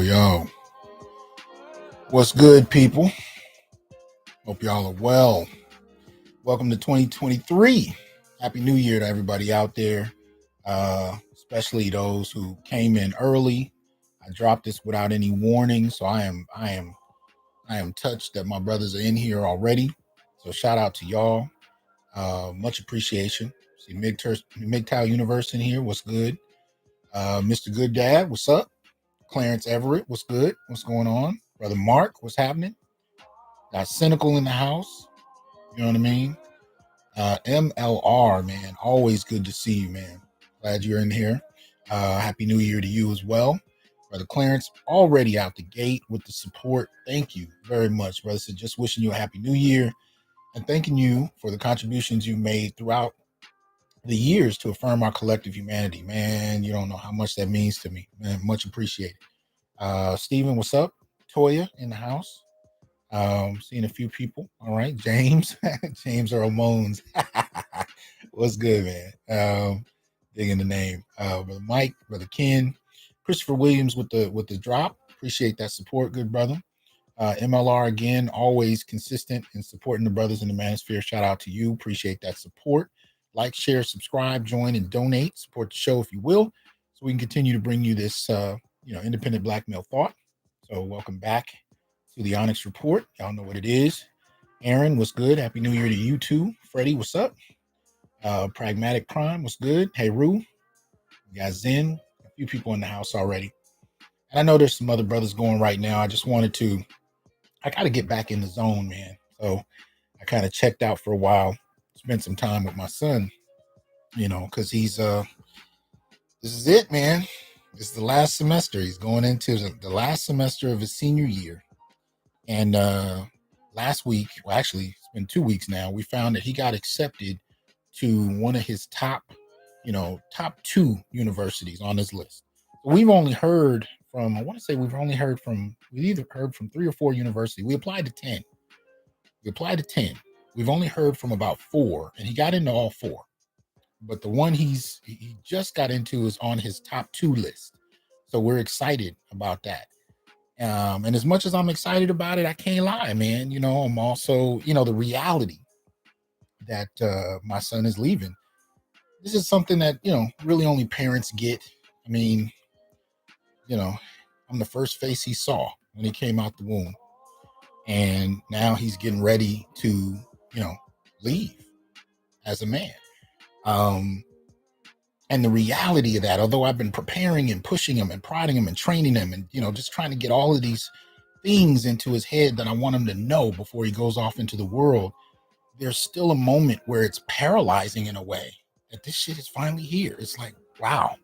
Yo, what's good, people? Hope y'all are well. Welcome to 2023. Happy New Year to everybody out there, especially those who came in early. I dropped this without any warning, so I am touched that my brothers are in here already. So shout out to y'all. Much appreciation. See MGTOW Universe in here. What's good? Mr. Good Dad, what's up? Clarence Everett, what's good? What's going on? Brother Mark, what's happening? Got Cynical in the house. You know what I mean? MLR, man. Always good to see you, man. Glad you're in here. Happy New Year to you as well. Brother Clarence, already out the gate with the support. Thank you very much, brother. So just wishing you a happy New Year and thanking you for the contributions you made throughout the years to affirm our collective humanity. Man, you don't know how much that means to me. Man, much appreciated. Stephen, what's up? Toya in the house. Seeing a few people. All right. James. James Earl Moans. What's good, man? Digging the name. Brother Mike, Brother Ken, Christopher Williams with the drop. Appreciate that support, good brother. MLR again, always consistent in supporting the brothers in the manosphere. Shout out to you. Appreciate that support. Like, share, subscribe, join, and donate. Support the show if you will, so we can continue to bring you this independent black male thought. So welcome back to the Onyx Report. Y'all know what it is. Aaron, what's good? Happy New Year to you too. Freddie, what's up? Pragmatic Prime, what's good? Hey, Rue. We got Zen. A few people in the house already. And I know there's some other brothers going right now. I just wanted to, I got to get back in the zone, man. So I kind of checked out for a while, spent some time with my son, because he's the This is it, man. This is the last semester. He's going into the last semester of his senior year. And last week, well, actually, it's been 2 weeks now, we found that he got accepted to one of his top two universities on his list. So we've only heard from, I want to say we either heard from 3 or 4 universities. We applied to 10. We've only heard from about 4, and he got into all 4. But the one he just got into is on his top 2 list. So we're excited about that. And as much as I'm excited about it, I can't lie, man. I'm also, the reality that my son is leaving. This is something that, really only parents get. I mean, I'm the first face he saw when he came out the womb. And now he's getting ready to, leave as a man. And the reality of that, although I've been preparing and pushing him and prodding him and training him and, just trying to get all of these things into his head that I want him to know before he goes off into the world, there's still a moment where it's paralyzing in a way that this shit is finally here. It's like, wow.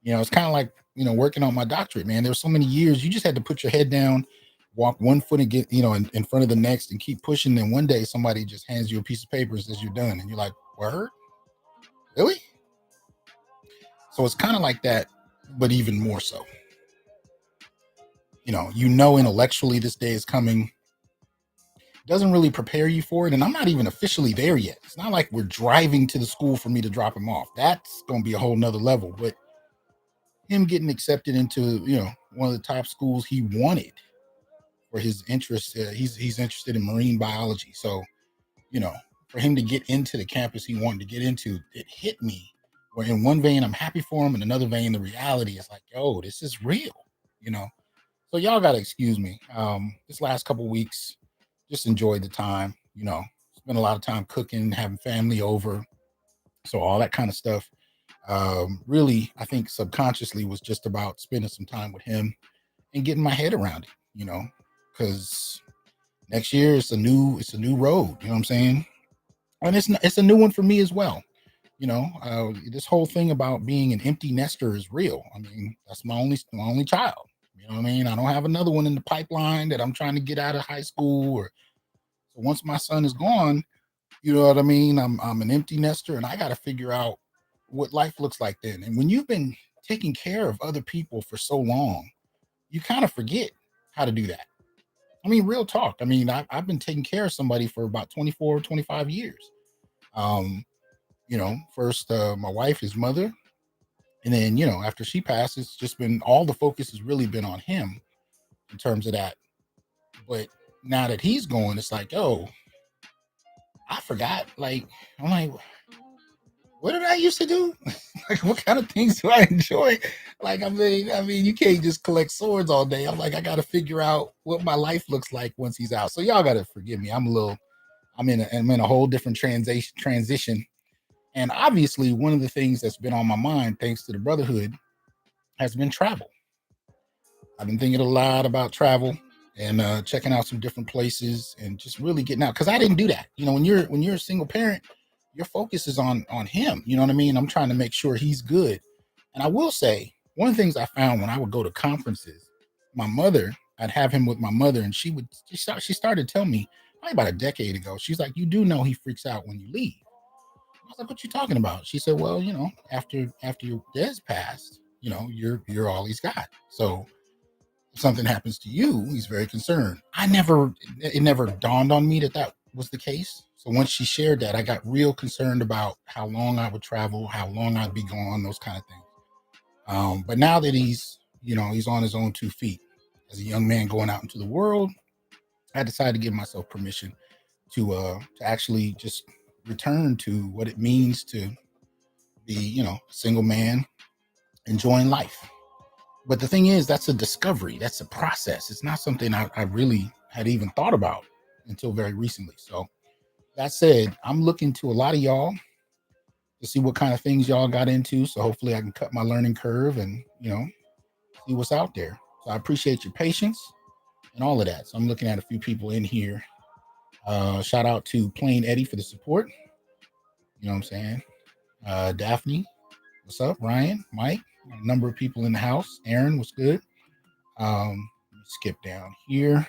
It's kind of like, working on my doctorate, man. There's so many years you just had to put your head down, walk one foot and get, in front of the next and keep pushing. Then one day somebody just hands you a piece of paper and says you're done. And you're like, word? Really? So it's kind of like that, but even more so. Intellectually this day is coming. Doesn't really prepare you for it. And I'm not even officially there yet. It's not like we're driving to the school for me to drop him off. That's going to be a whole nother level. But him getting accepted into, one of the top schools he wanted for his interest, he's interested in marine biology. So, for him to get into the campus he wanted to get into, it hit me where in one vein I'm happy for him, in another vein the reality is like, yo, this is real, So y'all gotta excuse me. This last couple weeks, just enjoyed the time, spent a lot of time cooking, having family over, so all that kind of stuff. Really, I think subconsciously was just about spending some time with him and getting my head around it, because next year it's a new road, you know what I'm saying? And it's a new one for me as well. This whole thing about being an empty nester is real. I mean, that's my only child. You know what I mean? I don't have another one in the pipeline that I'm trying to get out of high school. So once my son is gone, you know what I mean? I'm an empty nester, and I got to figure out what life looks like then. And when you've been taking care of other people for so long, you kind of forget how to do that. I mean, real talk. I mean, I've been taking care of somebody for about 24, 25 years. First, my wife, his mother. And then, after she passed, it's just been all the focus has really been on him in terms of that. But now that he's gone, it's like, oh, I forgot. Like, I'm like, what did I used to do? Like, what kind of things do I enjoy? Like, I mean, you can't just collect swords all day. I'm like, I got to figure out what my life looks like once he's out. So y'all got to forgive me. I'm in a whole different transition. And obviously, one of the things that's been on my mind, thanks to the brotherhood, has been travel. I've been thinking a lot about travel and checking out some different places and just really getting out, because I didn't do that. When you're a single parent, your focus is on him. You know what I mean? I'm trying to make sure he's good. And I will say, one of the things I found when I would go to conferences, I'd have him with my mother, and she started telling me probably about a decade ago. She's like, you do know he freaks out when you leave. I was like, what you talking about? She said, well, after your dad's passed, you're all he's got. So if something happens to you, he's very concerned. It never dawned on me that was the case. So once she shared that, I got real concerned about how long I would travel, how long I'd be gone, those kind of things. But now that he's on his own 2 feet as a young man going out into the world, I decided to give myself permission to actually just return to what it means to be, a single man enjoying life. But the thing is, that's a discovery. That's a process. It's not something I really had even thought about until very recently. So that said, I'm looking to a lot of y'all to see what kind of things y'all got into. So hopefully I can cut my learning curve and, see what's out there. So I appreciate your patience and all of that. So I'm looking at a few people in here. Shout out to Plain Eddie for the support. You know what I'm saying? Daphne, What's up, Ryan, Mike? A number of people in the house. Aaron, what's good? Let me skip down here.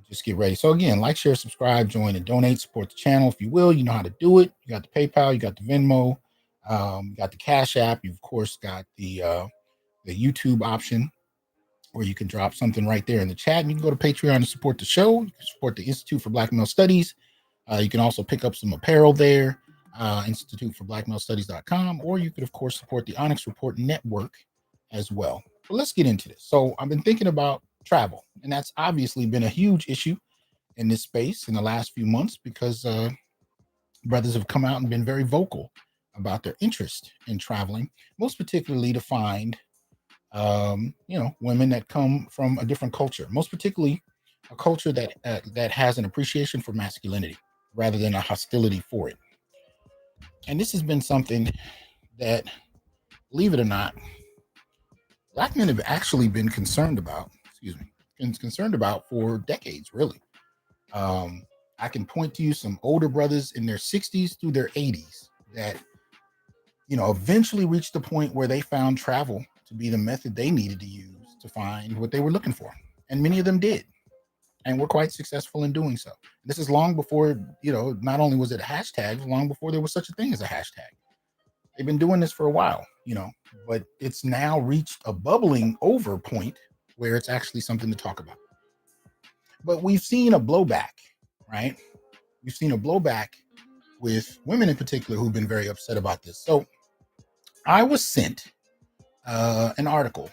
Just get ready. So again, like, share, subscribe, join, and donate. Support the channel if you will. You know how to do it. You got the PayPal, you got the Venmo, you got the Cash App. You of course got the YouTube option where you can drop something right there in the chat. And you can go to Patreon to support the show. You can support the Institute for Black Male Studies. You can also pick up some apparel there, Institute for Black Male Studies.com, or you could, of course, support the Onyx Report Network as well. But let's get into this. So I've been thinking about travel, and that's obviously been a huge issue in this space in the last few months because brothers have come out and been very vocal about their interest in traveling, most particularly to find women that come from a different culture, most particularly a culture that has an appreciation for masculinity rather than a hostility for it. And this has been something that, believe it or not, Black men have actually been concerned about, for decades, really. I can point to you some older brothers in their 60s through their 80s that, eventually reached the point where they found travel to be the method they needed to use to find what they were looking for. And many of them did. And were quite successful in doing so. This is long before, not only was it a hashtag, long before there was such a thing as a hashtag. They've been doing this for a while, but it's now reached a bubbling over point where it's actually something to talk about. But we've seen a blowback, right? We've seen a blowback with women in particular who've been very upset about this. So I was sent an article.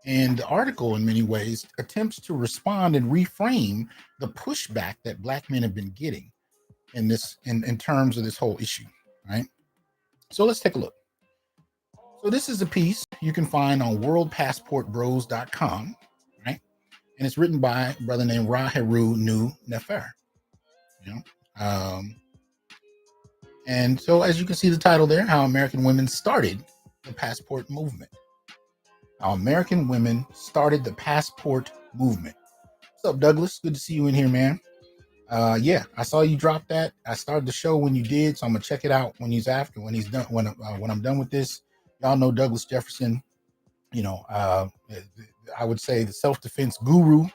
And the article, in many ways, attempts to respond and reframe the pushback that Black men have been getting in terms of this whole issue, right? So let's take a look. So this is a piece you can find on worldpassportbros.com, right? And it's written by a brother named Raheru Nu Nefer. And so as you can see the title there, How American Women Started the Passport Movement. How American women started the passport movement. What's up, Douglas? Good to see you in here, man. Yeah, I saw you drop that. I started the show when you did, so I'm gonna check it out when he's done. When I'm done with this, y'all know Douglas Jefferson. I would say the self-defense guru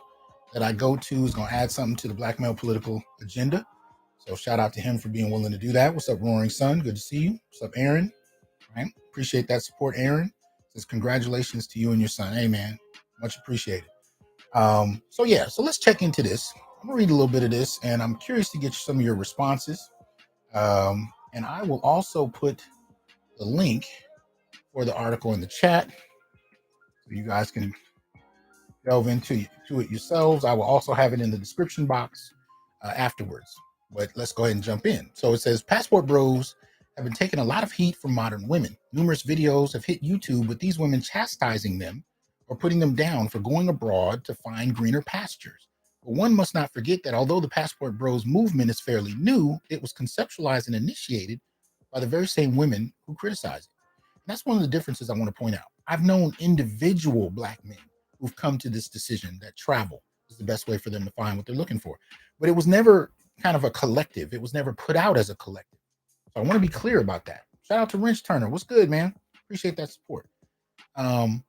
that I go to is gonna add something to the Black male political agenda. So shout out to him for being willing to do that. What's up, Roaring Sun? Good to see you. What's up, Aaron? Right? Appreciate that support, Aaron. Says congratulations to you and your son. Hey, man, much appreciated. So let's check into this. I'm gonna read a little bit of this, and I'm curious to get some of your responses. And I will also put the link for the article in the chat so you guys can delve into it yourselves. I will also have it in the description box afterwards. But let's go ahead and jump in. So it says, Passport Bros have been taking a lot of heat from modern women. Numerous videos have hit YouTube with these women chastising them or putting them down for going abroad to find greener pastures. But one must not forget that although the Passport Bros movement is fairly new, it was conceptualized and initiated by the very same women who criticize it. And that's one of the differences I want to point out. I've known individual Black men who've come to this decision that travel is the best way for them to find what they're looking for. But it was never kind of a collective. It was never put out as a collective. So I want to be clear about that. Shout out to Wrench Turner. What's good, man? Appreciate that support. I've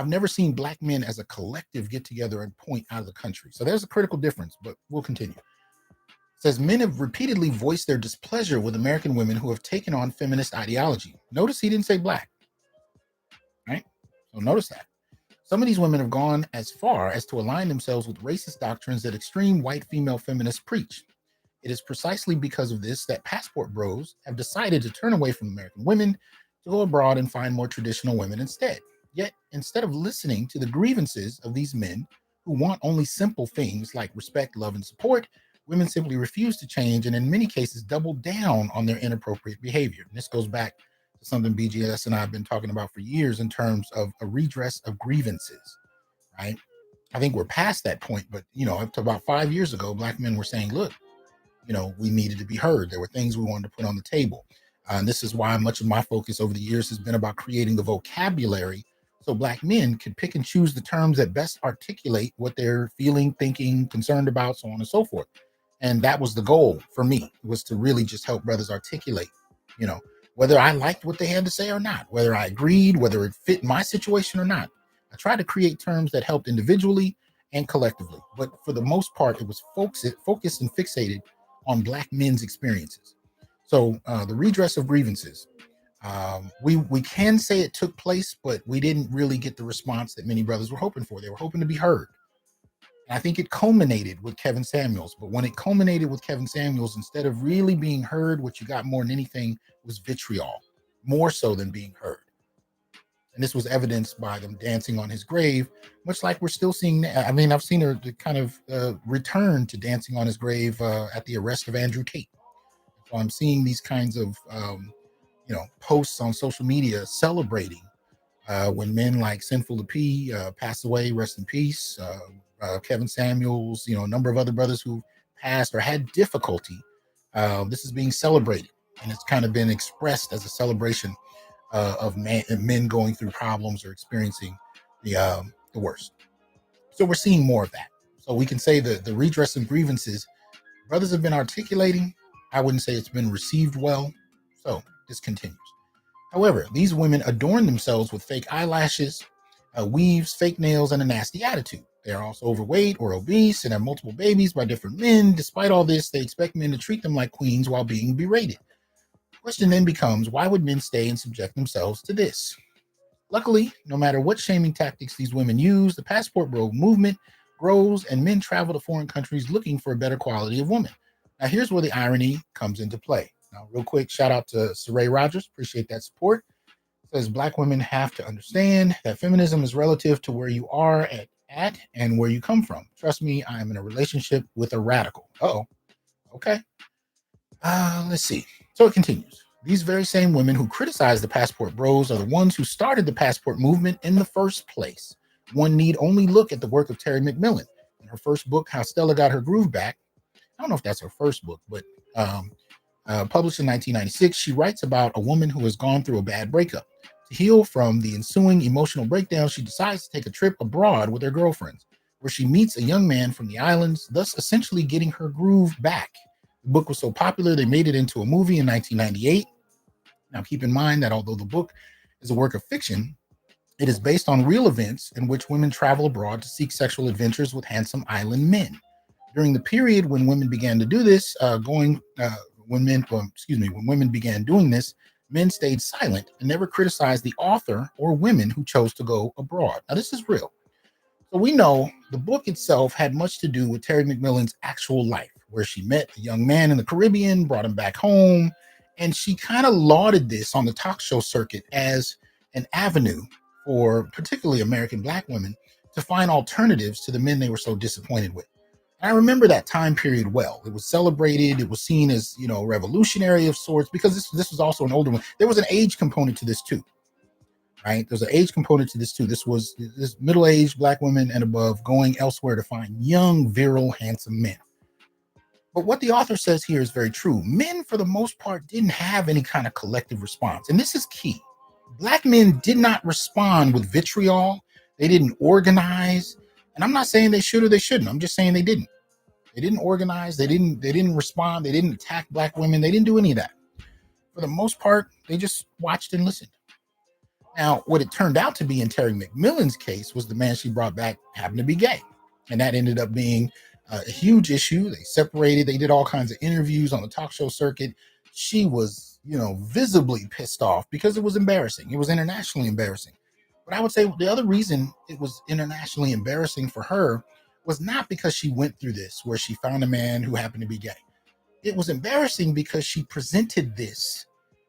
never seen Black men as a collective get together and point out of the country. So there's a critical difference, but we'll continue. It says men have repeatedly voiced their displeasure with American women who have taken on feminist ideology. Notice he didn't say Black, right? So notice that. Some of these women have gone as far as to align themselves with racist doctrines that extreme white female feminists preach. It is precisely because of this that Passport Bros have decided to turn away from American women to go abroad and find more traditional women instead. Yet, instead of listening to the grievances of these men who want only simple things like respect, love, and support, women simply refuse to change and in many cases double down on their inappropriate behavior. And this goes back to something BGS and I have been talking about for years in terms of a redress of grievances, right? I think we're past that point, but up to about 5 years ago, Black men were saying, look, we needed to be heard. There were things we wanted to put on the table. And this is why much of my focus over the years has been about creating the vocabulary so Black men can pick and choose the terms that best articulate what they're feeling, thinking, concerned about, so on and so forth. And that was the goal for me, was to really just help brothers articulate, whether I liked what they had to say or not, whether I agreed, whether it fit my situation or not. I tried to create terms that helped individually and collectively, but for the most part, it was focused and fixated on Black men's experiences. So the redress of grievances, we can say it took place, but we didn't really get the response that many brothers were hoping for. They were hoping to be heard. And I think it culminated with Kevin Samuels. But when it culminated with Kevin Samuels, instead of really being heard, what you got more than anything was vitriol, more so than being heard. And this was evidenced by them dancing on his grave, much like we're still seeing. I mean, I've seen her kind of return to dancing on his grave at the arrest of Andrew Tate. So I'm seeing these kinds of posts on social media celebrating when men like Sinful to P passed away, rest in peace. Kevin Samuels, a number of other brothers who passed or had difficulty. This is being celebrated, and it's kind of been expressed as a celebration of men going through problems or experiencing the worst. So we're seeing more of that. So we can say that the redress and grievances brothers have been articulating. I wouldn't say it's been received well. So this continues. However, these women adorn themselves with fake eyelashes, weaves, fake nails, and a nasty attitude. They are also overweight or obese and have multiple babies by different men. Despite all this, they expect men to treat them like queens while being berated. The question then becomes, why would men stay and subject themselves to this? Luckily, no matter what shaming tactics these women use, the passport bro movement grows and men travel to foreign countries looking for a better quality of woman. Now, here's where the irony comes into play. Now, real quick, shout out to Saray Rogers. Appreciate that support. Says Black women have to understand that feminism is relative to where you are at and where you come from. Trust me, I am in a relationship with a radical. Uh-oh. Okay. Let's see. So it continues. These very same women who criticize the passport bros are the ones who started the passport movement in the first place. One need only look at the work of Terry McMillan. In her first book, How Stella Got Her Groove Back, I don't know if that's her first book, but published in 1996, she writes about a woman who has gone through a bad breakup. To heal from the ensuing emotional breakdown, she decides to take a trip abroad with her girlfriends, where she meets a young man from the islands, thus essentially getting her groove back. The book was so popular, they made it into a movie in 1998. Now, keep in mind that although the book is a work of fiction, it is based on real events in which women travel abroad to seek sexual adventures with handsome island men. During the period when women began to do this, when women began doing this, men stayed silent and never criticized the author or women who chose to go abroad. Now, this is real. So we know the book itself had much to do with Terry McMillan's actual life, where she met a young man in the Caribbean, brought him back home, and she kind of lauded this on the talk show circuit as an avenue for particularly American Black women to find alternatives to the men they were so disappointed with. And I remember that time period well. It was celebrated. It was seen as, revolutionary of sorts, because this was also an older one. There was an age component to this too, right? There's an age component to this too. This was this middle-aged Black women and above going elsewhere to find young, virile, handsome men. But what the author says here is very true. Men, for the most part, didn't have any kind of collective response. And this is key. Black men did not respond with vitriol. They didn't organize. And I'm not saying they should or they shouldn't. I'm just saying they didn't. They didn't organize. They didn't respond. They didn't attack Black women. They didn't do any of that. For the most part, they just watched and listened. Now, what it turned out to be in Terry McMillan's case was the man she brought back happened to be gay. And that ended up being a huge issue. They separated. They did all kinds of interviews on the talk show circuit. She was, visibly pissed off because it was embarrassing. It was internationally embarrassing. But I would say the other reason it was internationally embarrassing for her was not because she went through this, where she found a man who happened to be gay. It was embarrassing because she presented this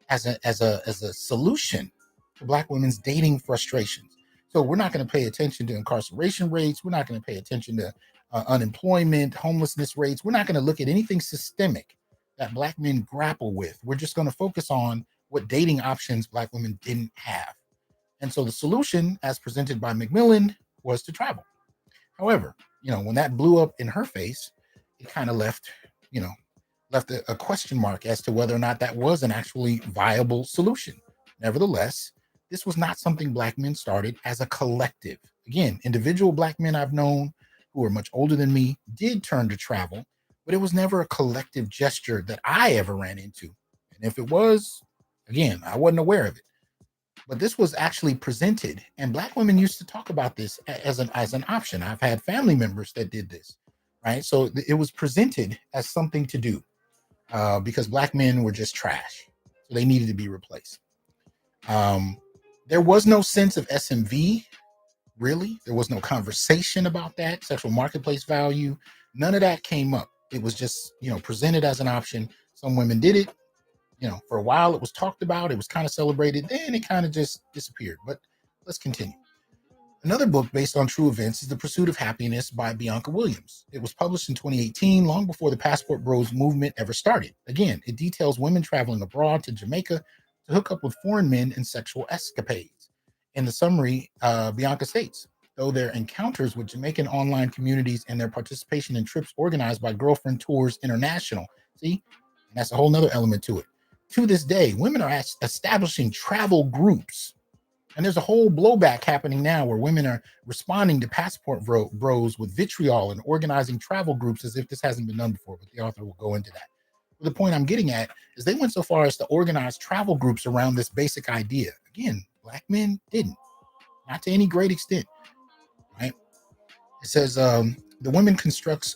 as a solution to Black women's dating frustrations. So we're not going to pay attention to incarceration rates. We're not going to pay attention to unemployment, homelessness rates. We're not going to look at anything systemic that Black men grapple with. We're just going to focus on what dating options Black women didn't have. And so the solution, as presented by McMillan, was to travel. However, when that blew up in her face, it kind of left a question mark as to whether or not that was an actually viable solution. Nevertheless, this was not something Black men started as a collective. Again, individual Black men I've known who are much older than me did turn to travel, but it was never a collective gesture that I ever ran into. And if it was, Again, I wasn't aware of it, but this was actually presented, and Black women used to talk about this as an option. I've had family members that did this, right? So it was presented as something to do because Black men were just trash, so they needed to be replaced. Um, there was no sense of SMV, really. There was no conversation about that sexual marketplace value. None of that came up. It was just, presented as an option. Some women did it. For a while it was talked about, it was kind of celebrated, then it kind of just disappeared. But let's continue. Another book based on true events is The Pursuit of Happiness by Bianca Williams. It was published in 2018, long before the Passport Bros movement ever started. Again, it details women traveling abroad to Jamaica to hook up with foreign men in sexual escapades. In the summary, Bianca states, though their encounters with Jamaican online communities and their participation in trips organized by Girlfriend Tours International, see, and that's a whole nother element to it. To this day, women are establishing travel groups. And there's a whole blowback happening now where women are responding to Passport Bros with vitriol and organizing travel groups as if this hasn't been done before. But the author will go into that. But the point I'm getting at is they went so far as to organize travel groups around this basic idea. Again, Black men didn't, not to any great extent, right? It says the women constructs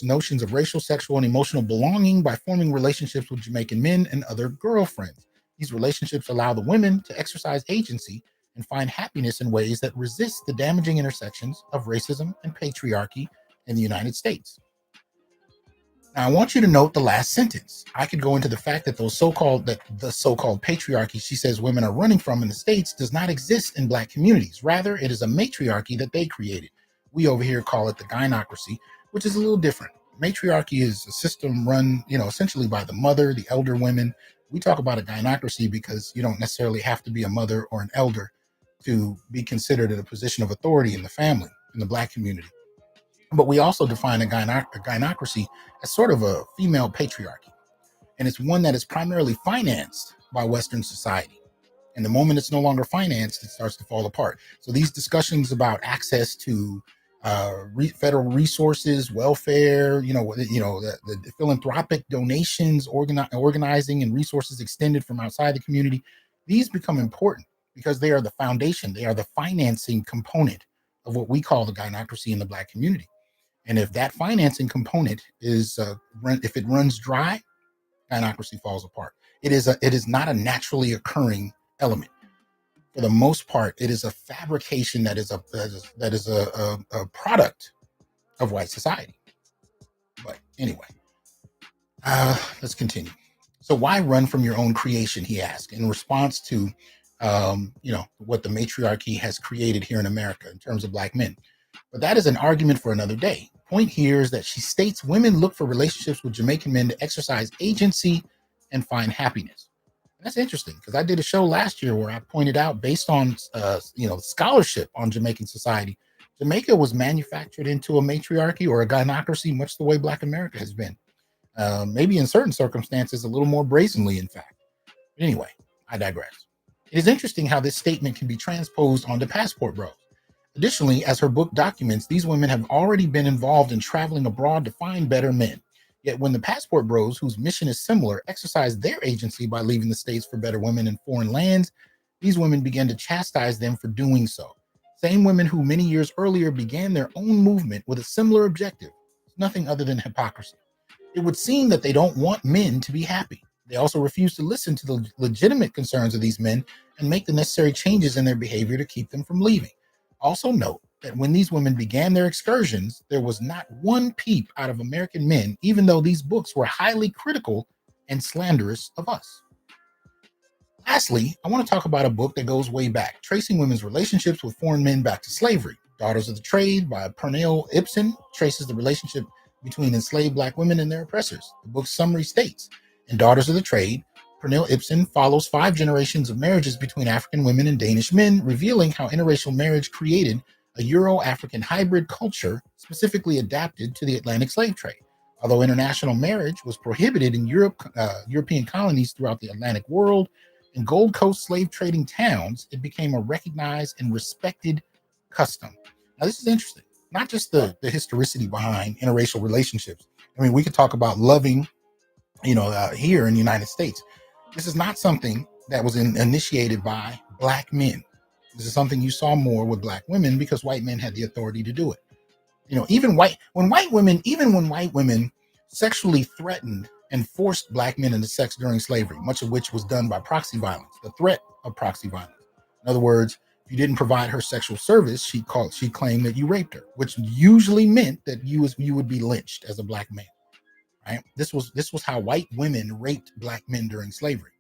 notions of racial, sexual, and emotional belonging by forming relationships with Jamaican men and other girlfriends. These relationships allow the women to exercise agency and find happiness in ways that resist the damaging intersections of racism and patriarchy in the United States. Now, I want you to note the last sentence. I could go into the fact that the so-called patriarchy she says women are running from in the States does not exist in Black communities. Rather, it is a matriarchy that they created. We over here call it the gynarchy, which is a little different. Matriarchy is a system run, essentially by the mother, the elder women. We talk about a gynarchy because you don't necessarily have to be a mother or an elder to be considered in a position of authority in the family, in the Black community. But we also define a gynarchy as sort of a female patriarchy. And it's one that is primarily financed by Western society. And the moment it's no longer financed, it starts to fall apart. So these discussions about access to federal resources, welfare, the philanthropic donations, organizing and resources extended from outside the community, these become important because they are the foundation. They are the financing component of what we call the gynarchy in the Black community. And if that financing component is, if it runs dry, gynarchy falls apart. It is not a naturally occurring element. For the most part, it is a fabrication that is a product of white society. But anyway, let's continue. So why run from your own creation? He asked in response to, what the matriarchy has created here in America in terms of Black men. But that is an argument for another day. Point here is that she states women look for relationships with Jamaican men to exercise agency and find happiness. And that's interesting because I did a show last year where I pointed out, based on scholarship on Jamaican society, Jamaica was manufactured into a matriarchy or a gynarchy, much the way Black America has been. Maybe in certain circumstances, a little more brazenly, in fact. But anyway, I digress. It is interesting how this statement can be transposed onto Passport Bros. Additionally, as her book documents, these women have already been involved in traveling abroad to find better men. Yet when the Passport Bros, whose mission is similar, exercise their agency by leaving the States for better women in foreign lands, these women began to chastise them for doing so. Same women who many years earlier began their own movement with a similar objective, nothing other than hypocrisy. It would seem that they don't want men to be happy. They also refuse to listen to the legitimate concerns of these men and make the necessary changes in their behavior to keep them from leaving. Also note that when these women began their excursions, there was not one peep out of American men, even though these books were highly critical and slanderous of us. Lastly, I want to talk about a book that goes way back, tracing women's relationships with foreign men back to slavery. Daughters of the Trade by Pernell Ibsen traces the relationship between enslaved Black women and their oppressors. The book's summary states, in Daughters of the Trade, Pernell Ibsen follows 5 generations of marriages between African women and Danish men, revealing how interracial marriage created a Euro-African hybrid culture specifically adapted to the Atlantic slave trade. Although international marriage was prohibited in European colonies throughout the Atlantic world, in Gold Coast slave trading towns, it became a recognized and respected custom. Now, this is interesting. Not just the historicity behind interracial relationships. I mean, we could talk about loving, here in the United States. This is not something that was initiated by black men. This is something you saw more with black women because white men had the authority to do it. Even when white women sexually threatened and forced black men into sex during slavery, much of which was done by proxy violence, the threat of proxy violence. In other words, if you didn't provide her sexual service, she claimed that you raped her, which usually meant that you would be lynched as a black man. Right? This was how white women raped black men during slavery.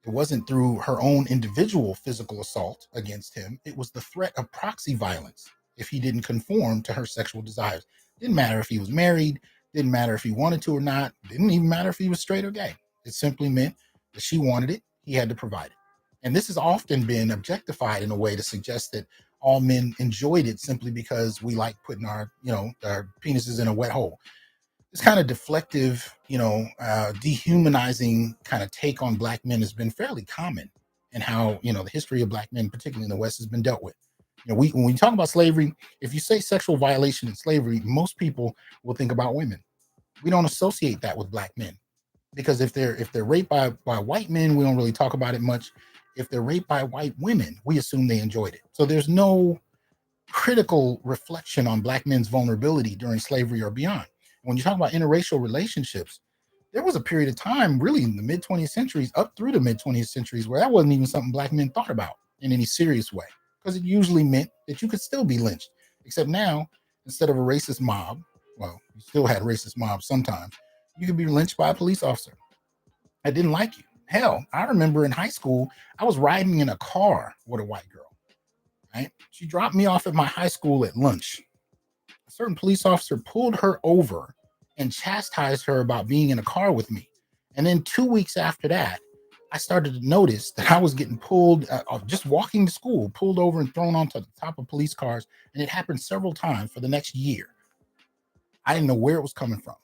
It wasn't through her own individual physical assault against him. It was the threat of proxy violence if he didn't conform to her sexual desires. Didn't matter if he was married, didn't matter if he wanted to or not, didn't even matter if he was straight or gay. It simply meant that she wanted it, he had to provide it. And this has often been objectified in a way to suggest that all men enjoyed it simply because we like putting our penises in a wet hole. This kind of deflective, dehumanizing kind of take on black men has been fairly common in how, the history of black men, particularly in the West, has been dealt with. When we talk about slavery, if you say sexual violation in slavery, most people will think about women. We don't associate that with black men because if they're raped by white men, we don't really talk about it much. If they're raped by white women, we assume they enjoyed it. So there's no critical reflection on black men's vulnerability during slavery or beyond. When you talk about interracial relationships, there was a period of time, really in the mid 20th centuries, up through the mid 20th centuries, where that wasn't even something black men thought about in any serious way, because it usually meant that you could still be lynched. Except now, instead of a racist mob, well, you still had racist mobs sometimes, you could be lynched by a police officer that didn't like you. Hell, I remember in high school, I was riding in a car with a white girl. Right? She dropped me off at my high school at lunch. A certain police officer pulled her over and chastised her about being in a car with me. And then 2 weeks after that, I started to notice that I was getting pulled, just walking to school, pulled over and thrown onto the top of police cars. And it happened several times for the next year. I didn't know where it was coming from.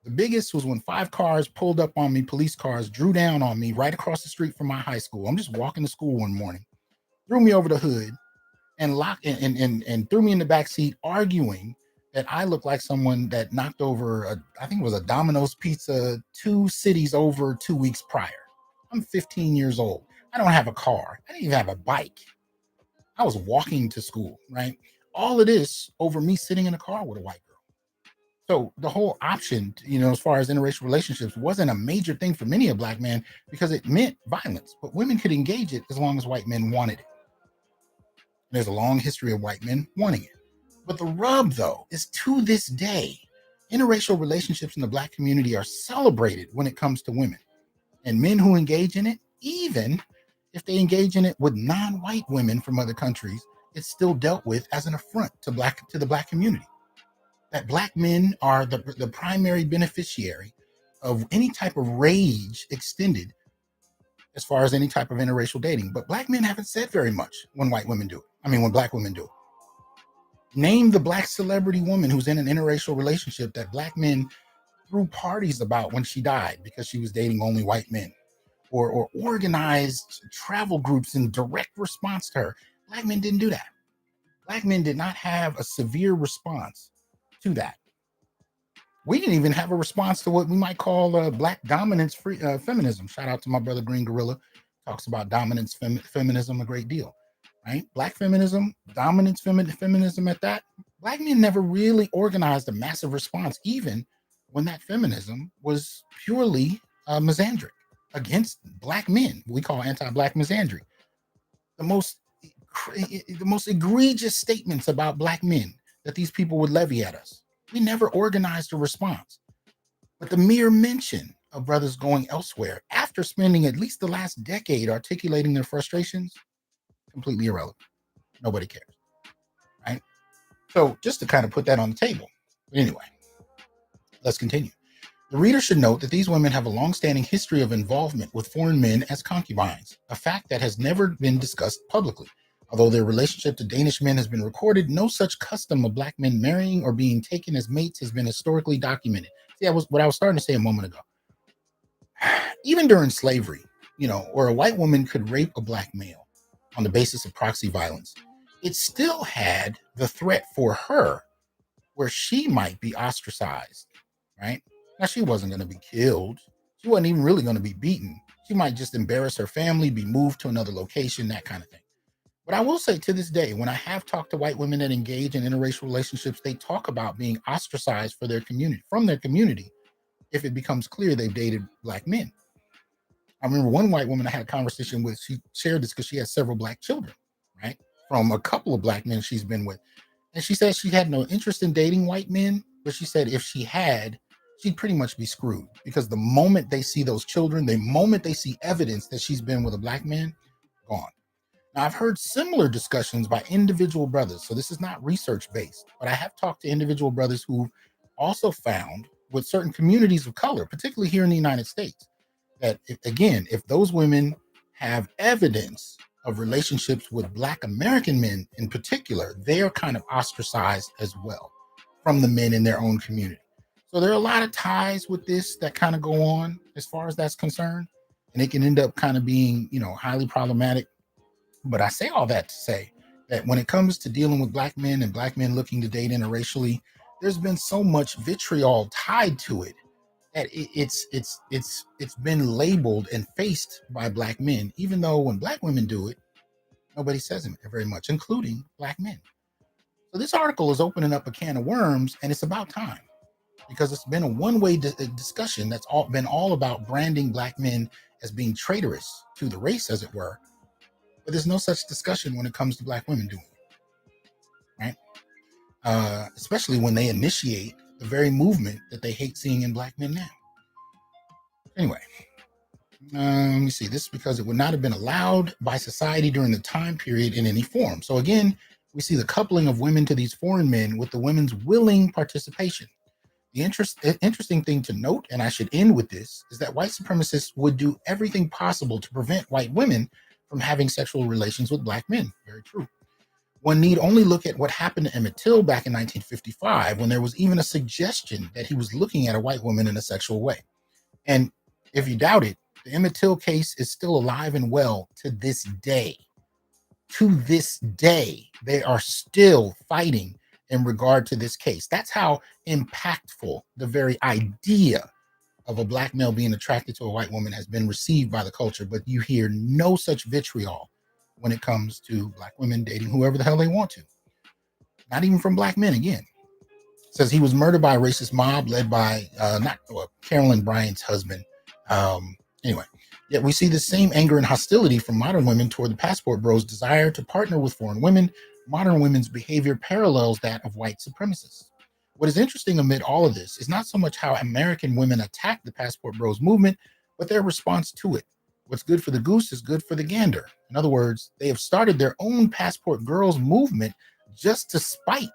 The biggest was when 5 cars pulled up on me, police cars drew down on me right across the street from my high school. I'm just walking to school one morning, threw me over the hood, and locked and threw me in the back seat, arguing that I looked like someone that knocked over I think it was a Domino's pizza 2 cities over 2 weeks prior. I'm 15 years old. I don't have a car. I didn't even have a bike. I was walking to school, right? All of this over me sitting in a car with a white girl. So the whole option, as far as interracial relationships, wasn't a major thing for many a black man because it meant violence. But women could engage it as long as white men wanted it. There's a long history of white men wanting it. But the rub, though, is to this day, interracial relationships in the black community are celebrated when it comes to women. And men who engage in it, even if they engage in it with non-white women from other countries, it's still dealt with as an affront to the black community. That black men are the primary beneficiary of any type of rage extended as far as any type of interracial dating. But black men haven't said very much when white women do it. When black women do it. Name the black celebrity woman who's in an interracial relationship that black men threw parties about when she died because she was dating only white men, or organized travel groups in direct response to her. Black men didn't do that. Black men did not have a severe response to that. We didn't even have a response to what we might call black dominance feminism. Shout out to my brother Green Gorilla. Talks about dominance feminism a great deal. Right? Black feminism, dominance feminism at that. Black men never really organized a massive response, even when that feminism was purely misandric against black men. We call anti-black misandry. The most egregious statements about black men that these people would levy at us. We never organized a response. But the mere mention of brothers going elsewhere after spending at least the last decade articulating their frustrations, completely irrelevant. Nobody cares, right? So just to kind of put that on the table. But anyway, let's continue. The reader should note that these women have a long-standing history of involvement with foreign men as concubines, a fact that has never been discussed publicly. Although their relationship to Danish men has been recorded, no such custom of black men marrying or being taken as mates has been historically documented. See, that was what I was starting to say a moment ago. Even during slavery, where a white woman could rape a black male on the basis of proxy violence, it still had the threat for her where she might be ostracized, right? Now, she wasn't going to be killed. She wasn't even really going to be beaten. She might just embarrass her family, be moved to another location, that kind of thing. But I will say to this day, when I have talked to white women that engage in interracial relationships, they talk about being ostracized for their community, from their community, if it becomes clear they've dated black men. I remember one white woman I had a conversation with, she shared this because she has several black children, right? From a couple of black men she's been with. And she said she had no interest in dating white men, but she said if she had, she'd pretty much be screwed because the moment they see those children, the moment they see evidence that she's been with a black man, gone. Now, I've heard similar discussions by individual brothers. So this is not research based, but I have talked to individual brothers who also found with certain communities of color, particularly here in the United States, that if those women have evidence of relationships with black American men in particular, they are kind of ostracized as well from the men in their own community. So there are a lot of ties with this that kind of go on as far as that's concerned. And it can end up kind of being, highly problematic. But I say all that to say that when it comes to dealing with black men and black men looking to date interracially, there's been so much vitriol tied to it that it's been labeled and faced by black men, even though when black women do it, nobody says it very much, including black men. So this article is opening up a can of worms, and it's about time because it's been a one-way discussion that's been all about branding black men as being traitorous to the race, as it were. But there's no such discussion when it comes to black women doing it, right? Especially when they initiate the very movement that they hate seeing in black men now. Anyway, let me see. This is because it would not have been allowed by society during the time period in any form. So again, we see the coupling of women to these foreign men with the women's willing participation. The interesting thing to note, and I should end with this, is that white supremacists would do everything possible to prevent white women from having sexual relations with black men. Very true. One need only look at what happened to Emmett Till back in 1955, when there was even a suggestion that he was looking at a white woman in a sexual way. And if you doubt it, the Emmett Till case is still alive and well to this day. To this day, they are still fighting in regard to this case. That's how impactful the very idea of a black male being attracted to a white woman has been received by the culture. But you hear no such vitriol when it comes to black women dating whoever the hell they want to. Not even from black men, again. It says he was murdered by a racist mob led by Carolyn Bryant's husband. Anyway, yet we see the same anger and hostility from modern women toward the passport bros' desire to partner with foreign women. Modern women's behavior parallels that of white supremacists. What is interesting amid all of this is not so much how American women attack the passport bros movement, but their response to it. What's good for the goose is good for the gander. In other words, they have started their own passport girls movement just to spite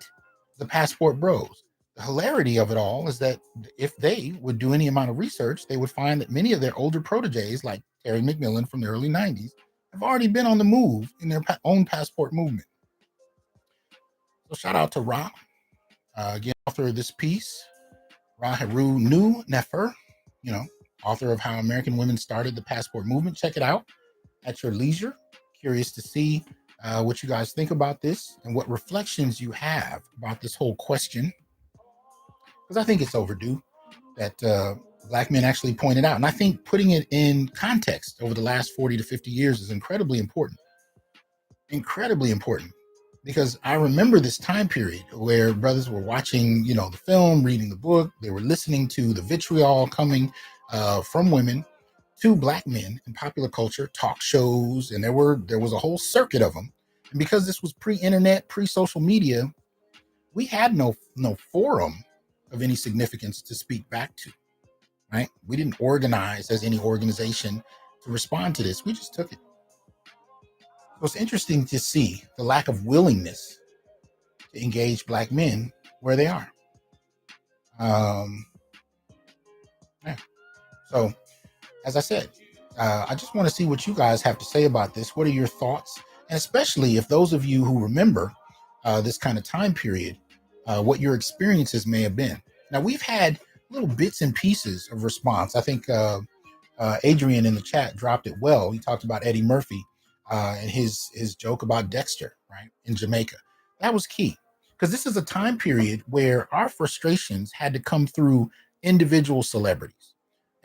the passport bros. The hilarity of it all is that if they would do any amount of research, they would find that many of their older proteges, like Terry McMillan from the early 90s, have already been on the move in their own passport movement. So shout out to Ra, again, author of this piece, Raharu Nu Nefer, author of How American Women Started the Passport Movement. Check it out at your leisure. Curious to see what you guys think about this and what reflections you have about this whole question. Because I think it's overdue that black men actually pointed out. And I think putting it in context over the last 40 to 50 years is incredibly important. Incredibly important. Because I remember this time period where brothers were watching, the film, reading the book. They were listening to the vitriol coming from women to black men in popular culture, talk shows, and there was a whole circuit of them. And because this was pre-internet, pre-social media, we had no forum of any significance to speak back to, right? We didn't organize as any organization to respond to this. We just took it. So it's interesting to see the lack of willingness to engage black men where they are. Yeah. So, as I said, I just want to see what you guys have to say about this. What are your thoughts? And especially if those of you who remember this kind of time period, what your experiences may have been. Now, we've had little bits and pieces of response. I think Adrian in the chat dropped it well. He talked about Eddie Murphy and his joke about Dexter, right, in Jamaica. That was key because this is a time period where our frustrations had to come through individual celebrities.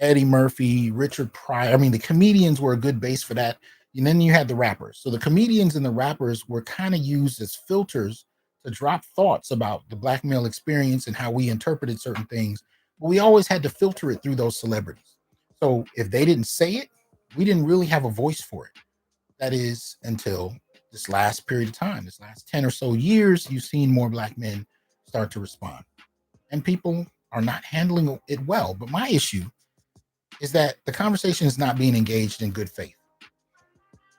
Eddie Murphy, Richard Pryor. I mean, the comedians were a good base for that. And then you had the rappers. So the comedians and the rappers were kind of used as filters to drop thoughts about the black male experience and how we interpreted certain things. But we always had to filter it through those celebrities. So if they didn't say it, we didn't really have a voice for it. That is until this last period of time, this last 10 or so years, you've seen more black men start to respond. And people are not handling it well. But my issue is that the conversation is not being engaged in good faith.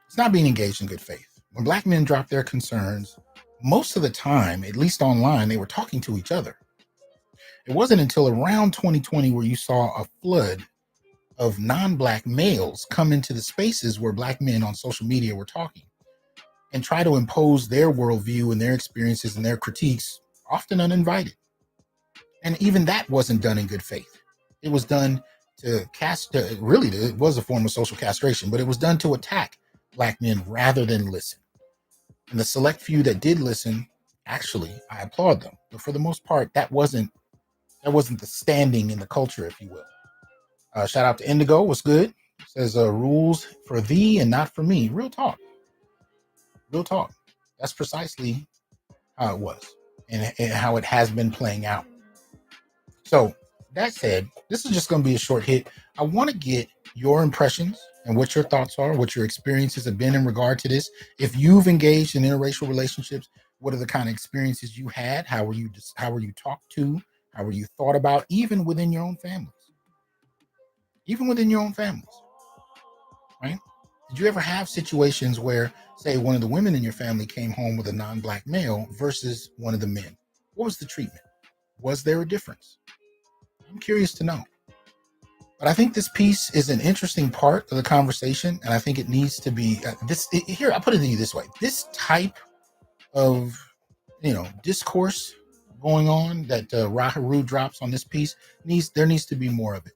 It's not being engaged in good faith. When black men drop their concerns, most of the time, at least online, they were talking to each other. It wasn't until around 2020 where you saw a flood of non-black males come into the spaces where black men on social media were talking and try to impose their worldview and their experiences and their critiques, often uninvited. And even that wasn't done in good faith. It was done to really, it was a form of social castration, but it was done to attack black men rather than listen. And the select few that did listen, actually, I applaud them. But for the most part, that wasn't the standing in the culture, if you will. Shout out to Indigo. What's good? It says rules for thee and not for me. Real talk. Real talk. That's precisely how it was and how it has been playing out. So that said, this is just going to be a short hit. I want to get your impressions and what your thoughts are, what your experiences have been in regard to this. If you've engaged in interracial relationships, what are the kind of experiences you had? How were you talked to? How were you thought about, even within your own families? Even within your own families, right? Did you ever have situations where, say, one of the women in your family came home with a non-black male versus one of the men? What was the treatment? Was there a difference? I'm curious to know. But I think this piece is an interesting part of the conversation, and I think it needs to be here. I put it to you this way: this type of discourse going on that Raharu drops on this piece there needs to be more of it.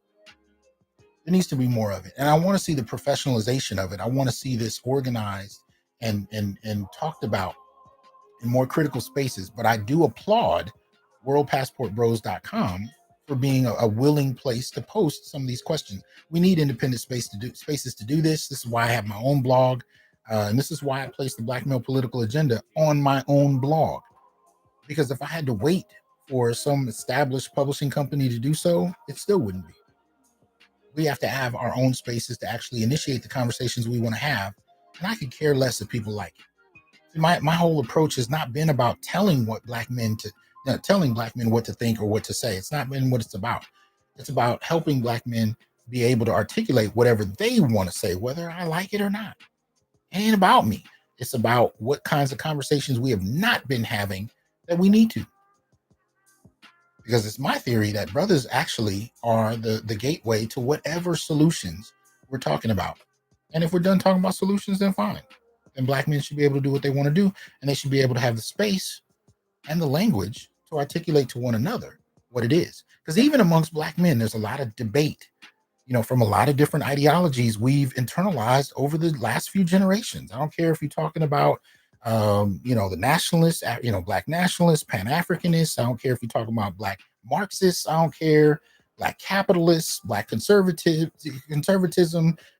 There needs to be more of it, and I want to see the professionalization of it. I want to see this organized and talked about in more critical spaces. But I do applaud worldpassportbros.com for being a willing place to post some of these questions. We need independent spaces to do this. This is why I have my own blog. And this is why I place the Black Male Political Agenda on my own blog. Because if I had to wait for some established publishing company to do so, it still wouldn't be. We have to have our own spaces to actually initiate the conversations we want to have. And I could care less if people like it. My whole approach has not been about telling black men what to think or what to say. It's not been what it's about. It's about helping black men be able to articulate whatever they want to say, whether I like it or not. It ain't about me. It's about what kinds of conversations we have not been having that we need to. Because it's my theory that brothers actually are the gateway to whatever solutions we're talking about. And if we're done talking about solutions, then fine. Then black men should be able to do what they want to do, and they should be able to have the space and the language to articulate to one another what it is. Because even amongst black men, there's a lot of debate, from a lot of different ideologies we've internalized over the last few generations. I don't care if you're talking about, the nationalists, black nationalists, Pan-Africanists. I don't care if you're talking about black Marxists. I don't care. Black capitalists, black conservatism,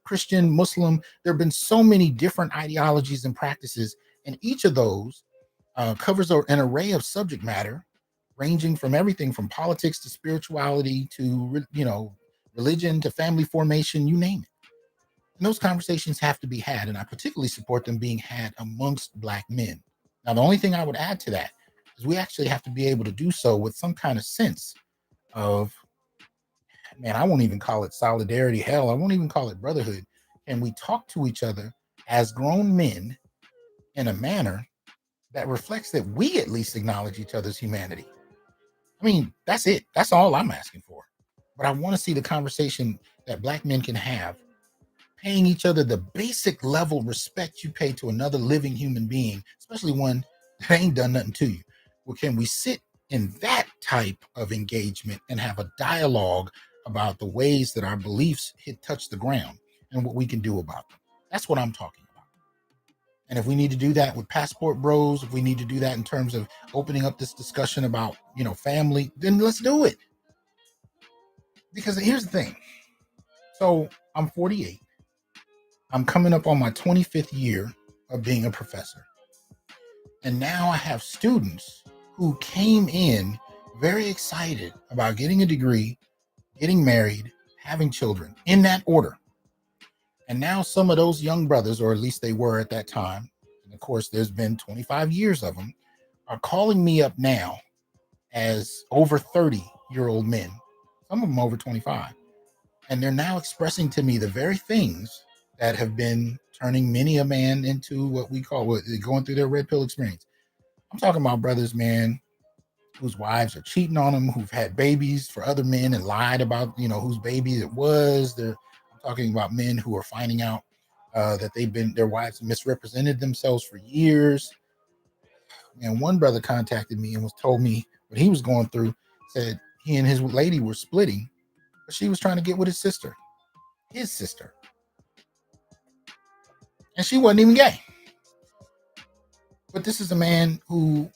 Christian, Muslim. There have been so many different ideologies and practices, and each of those covers an array of subject matter, ranging from everything from politics to spirituality to religion to family formation, you name it. And those conversations have to be had, and I particularly support them being had amongst black men. Now, the only thing I would add to that is we actually have to be able to do so with some kind of sense of, man, I won't even call it solidarity. Hell, I won't even call it brotherhood. Can we talk to each other as grown men in a manner that reflects that we at least acknowledge each other's humanity? I mean, that's it. That's all I'm asking for. But I want to see the conversation that black men can have, paying each other the basic level respect you pay to another living human being, especially one that ain't done nothing to you. Well, can we sit in that type of engagement and have a dialogue about the ways that our beliefs touch the ground and what we can do about them? That's what I'm talking about. And if we need to do that with Passport Bros, if we need to do that in terms of opening up this discussion about, family, then let's do it. Because here's the thing. So I'm 48. I'm coming up on my 25th year of being a professor. And now I have students who came in very excited about getting a degree, getting married, having children in that order. And now some of those young brothers, or at least they were at that time, and of course there's been 25 years of them, are calling me up now as over 30-year-old men, some of them over 25. And they're now expressing to me the very things that have been turning many a man into what we call going through their red pill experience. I'm talking about brothers, man, whose wives are cheating on them, who've had babies for other men and lied about, whose baby it was. I'm talking about men who are finding out that their wives misrepresented themselves for years. And one brother contacted me and told me what he was going through. Said he and his lady were splitting, but she was trying to get with his sister, and she wasn't even gay. But this is a man who,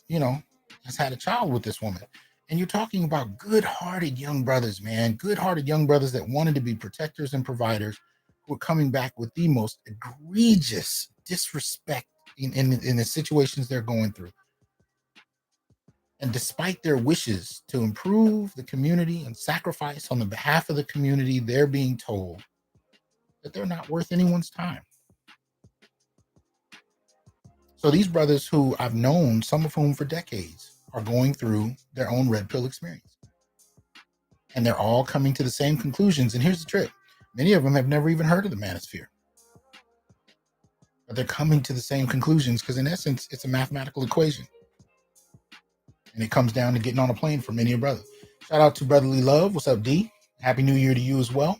has had a child with this woman. And you're talking about good-hearted young brothers, man. Good-hearted young brothers that wanted to be protectors and providers, who are coming back with the most egregious disrespect in the situations they're going through. And despite their wishes to improve the community and sacrifice on the behalf of the community, they're being told that they're not worth anyone's time. So these brothers who I've known, some of whom for decades, are going through their own red pill experience. And they're all coming to the same conclusions. And here's the trick. Many of them have never even heard of the manosphere. But they're coming to the same conclusions because in essence, it's a mathematical equation. And it comes down to getting on a plane for many a brother. Shout out to Brotherly Love. What's up, D? Happy New Year to you as well.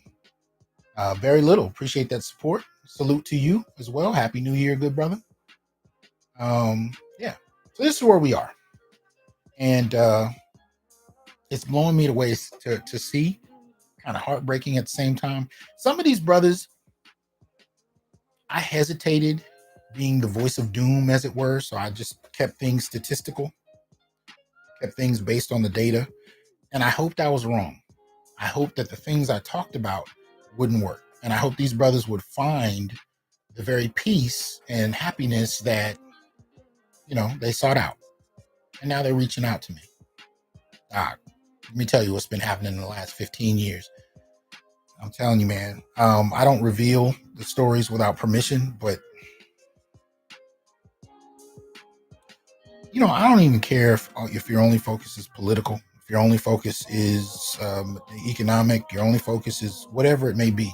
Very little. Appreciate that support. Salute to you as well. Happy New Year, good brother. Yeah. So this is where we are. And it's blowing me away to see. Kind of heartbreaking at the same time. Some of these brothers, I hesitated being the voice of doom, as it were. So I just kept things statistical. Kept things based on the data. And I hoped I was wrong. I hope that the things I talked about wouldn't work. And I hope these brothers would find the very peace and happiness that, they sought out. And now they're reaching out to me. Let me tell you what's been happening in the last 15 years. I'm telling you, man, I don't reveal the stories without permission, but, I don't even care if your only focus is political, if your only focus is economic, your only focus is whatever it may be.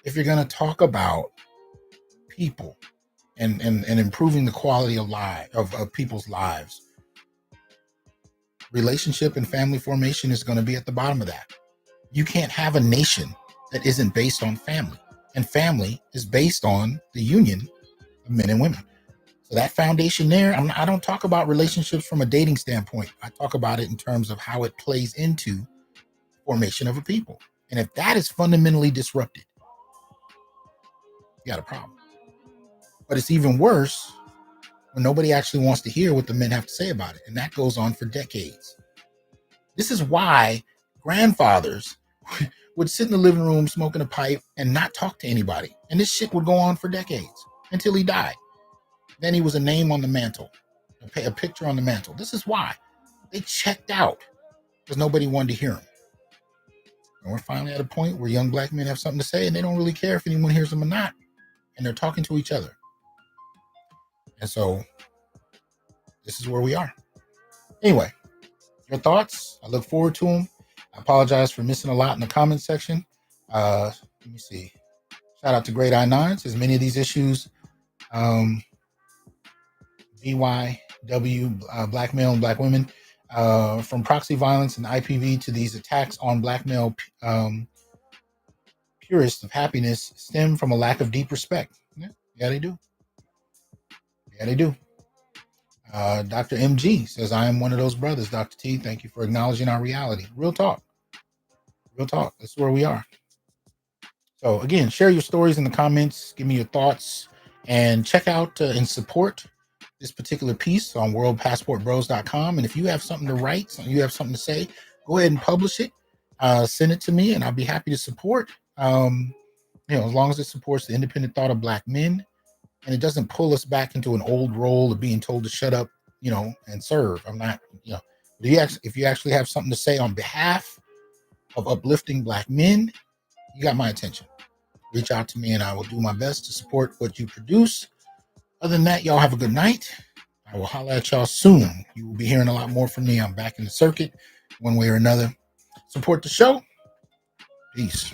If you're going to talk about people and improving the quality of life of people's lives, relationship and family formation is going to be at the bottom of that. You can't have a nation that isn't based on family, and family is based on the union of men and women. So that foundation there, I don't talk about relationships from a dating standpoint. I talk about it in terms of how it plays into formation of a people. And if that is fundamentally disrupted, you got a problem. But it's even worse when nobody actually wants to hear what the men have to say about it. And that goes on for decades. This is why grandfathers would sit in the living room smoking a pipe and not talk to anybody. And this shit would go on for decades until he died. Then he was a name on the mantle, a picture on the mantle. This is why they checked out, because nobody wanted to hear him. And we're finally at a point where young black men have something to say and they don't really care if anyone hears them or not. And they're talking to each other. And so this is where we are. Anyway, your thoughts? I look forward to them. I apologize for missing a lot in the comments section. Let me see. Shout out to Great I9. Says many of these issues, BYW, black male and black women, from proxy violence and IPV to these attacks on black male purists of happiness, stem from a lack of deep respect. Yeah, they do. Yeah, they do. Dr. MG says, I am one of those brothers, Dr. T. Thank you for acknowledging our reality. Real talk. Real talk. That's where we are. So again, share your stories in the comments. Give me your thoughts and check out and support this particular piece on worldpassportbros.com. And if you have something to write, you have something to say, go ahead and publish it. Send it to me and I'll be happy to support. As long as it supports the independent thought of Black men and it doesn't pull us back into an old role of being told to shut up, and serve. I'm not, if you actually have something to say on behalf of uplifting Black men, you got my attention. Reach out to me and I will do my best to support what you produce. Other than that, y'all have a good night. I will holler at y'all soon. You will be hearing a lot more from me. I'm back in the circuit one way or another. Support the show. Peace.